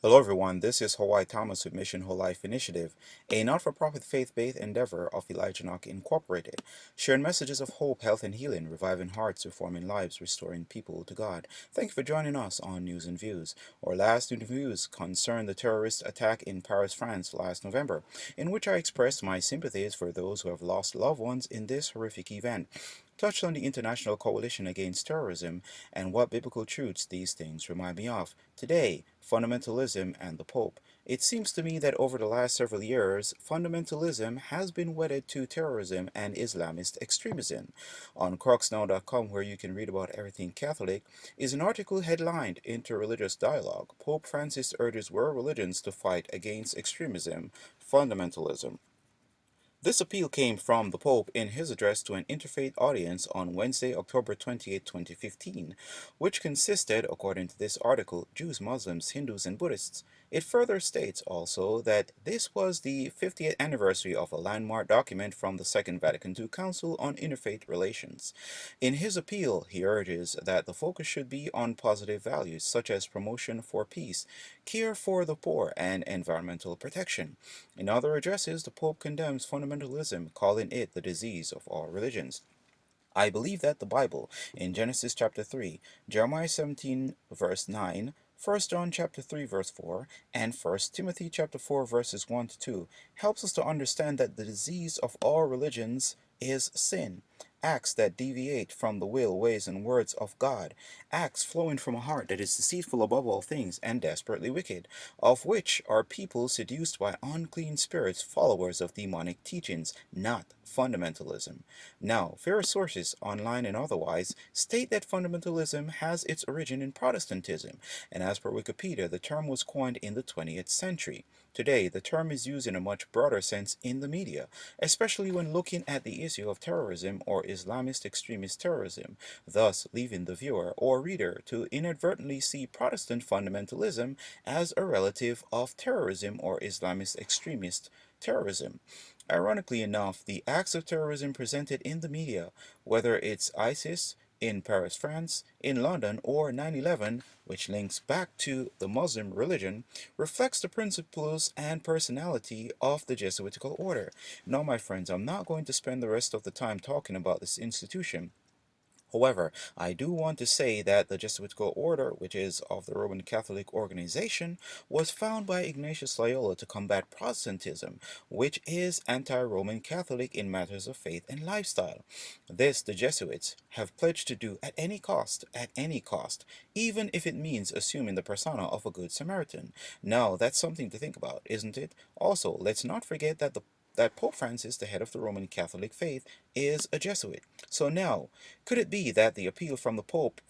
Hello, everyone. This is Howai Thomas with Mission Whole Life Initiative, a not for profit faith based endeavor of Elijah Knock Incorporated, sharing messages of hope, health, and healing, reviving hearts, reforming lives, restoring people to God. Thank you for joining us on News and Views. Our last news and views concerned the terrorist attack in Paris, France last November, in which I expressed my sympathies for those who have lost loved ones in this horrific event. Touched on the International Coalition Against Terrorism and what biblical truths these things remind me of. Today, fundamentalism and the Pope. It seems to me that over the last several years, fundamentalism has been wedded to terrorism and Islamist extremism. On cruxnow.com, where you can read about everything Catholic, is an article headlined Interreligious Dialogue. Pope Francis urges world religions to fight against extremism, fundamentalism. This appeal came from the Pope in his address to an interfaith audience on Wednesday, October 28, 2015, which consisted, according to this article, Jews, Muslims, Hindus, and Buddhists. It further states also that this was the 50th anniversary of a landmark document from the Second Vatican II Council on Interfaith Relations. In his appeal, he urges that the focus should be on positive values such as promotion for peace, care for the poor, and environmental protection. In other addresses, the Pope condemns fundamentalism, calling it the disease of all religions. I believe that the Bible, in Genesis chapter 3, Jeremiah 17 verse 9, 1 John chapter 3 verse 4, and 1 Timothy chapter 4 verses 1 to 2, helps us to understand that the disease of all religions is sin. Acts that deviate from the will, ways, and words of God, acts flowing from a heart that is deceitful above all things and desperately wicked, of which are people seduced by unclean spirits, followers of demonic teachings, not fundamentalism. Now, various sources, online and otherwise, state that fundamentalism has its origin in Protestantism, and as per Wikipedia, the term was coined in the 20th century. Today, the term is used in a much broader sense in the media, especially when looking at the issue of terrorism or Islamist extremist terrorism, thus leaving the viewer or reader to inadvertently see Protestant fundamentalism as a relative of terrorism or Islamist extremist terrorism. Ironically enough, the acts of terrorism presented in the media, whether it's ISIS in Paris, France, in London, or 9/11, which links back to the Muslim religion, reflects the principles and personality of the Jesuitical order. Now, my friends, I'm not going to spend the rest of the time talking about this institution. However, I do want to say that the Jesuitical order, which is of the Roman Catholic organization, was found by Ignatius Loyola to combat Protestantism, which is anti-Roman Catholic in matters of faith and lifestyle. This the Jesuits have pledged to do at any cost, even if it means assuming the persona of a good Samaritan. Now, that's something to think about, isn't it? Also, let's not forget that Pope Francis, the head of the Roman Catholic faith, is a Jesuit. So now, could it be that the appeal from the Pope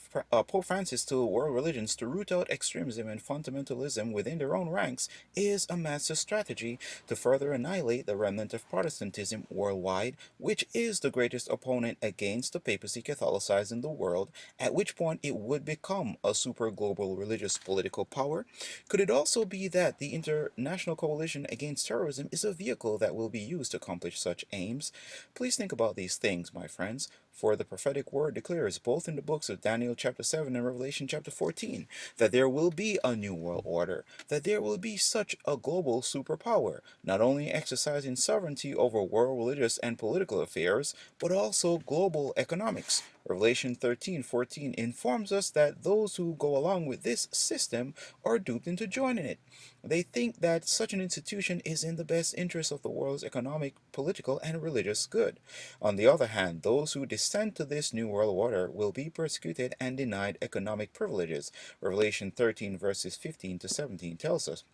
Francis to world religions to root out extremism and fundamentalism within their own ranks is a master strategy to further annihilate the remnant of Protestantism worldwide, which is the greatest opponent against the papacy Catholicizing the world, at which point it would become a super global religious political power? Could it also be that the International Coalition Against Terrorism is a vehicle that will be used to accomplish such aims? Please think about these things, my friends, for the prophetic word declares, both in the books of Daniel chapter 7 and Revelation chapter 14, that there will be a new world order, that there will be such a global superpower, not only exercising sovereignty over world religious and political affairs, but also global economics. Revelation 13:14 informs us that those who go along with this system are duped into joining it. They think that such an institution is in the best interest of the world's economic, political, and religious good. On the other hand, those who dissent to this new world order will be persecuted and denied economic privileges. Revelation 13 verses 15 to 17 tells us.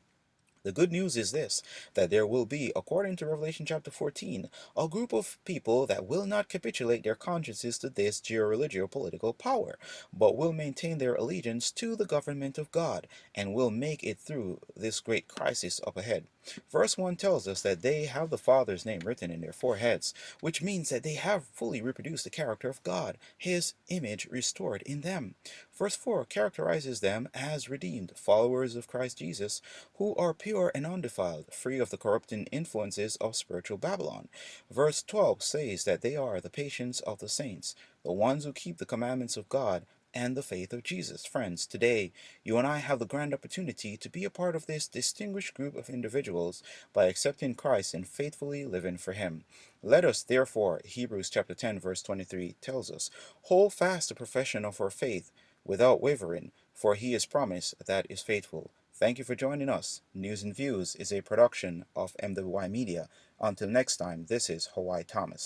The good news is this, that there will be, according to Revelation chapter 14, a group of people that will not capitulate their consciences to this geo-religio political power, but will maintain their allegiance to the government of God, and will make it through this great crisis up ahead. Verse 1 tells us that they have the Father's name written in their foreheads, which means that they have fully reproduced the character of God, His image restored in them. Verse 4 characterizes them as redeemed, followers of Christ Jesus, who are pure and undefiled, free of the corrupting influences of spiritual Babylon. Verse 12 says that they are the patience of the saints, the ones who keep the commandments of God, and the faith of Jesus. Friends, today you and I have the grand opportunity to be a part of this distinguished group of individuals by accepting Christ and faithfully living for Him. Let us, therefore, Hebrews chapter 10, verse 23 tells us, hold fast the profession of our faith without wavering, for He is promised that is faithful. Thank you for joining us. News and Views is a production of MWY Media. Until next time, this is Howai Thomas.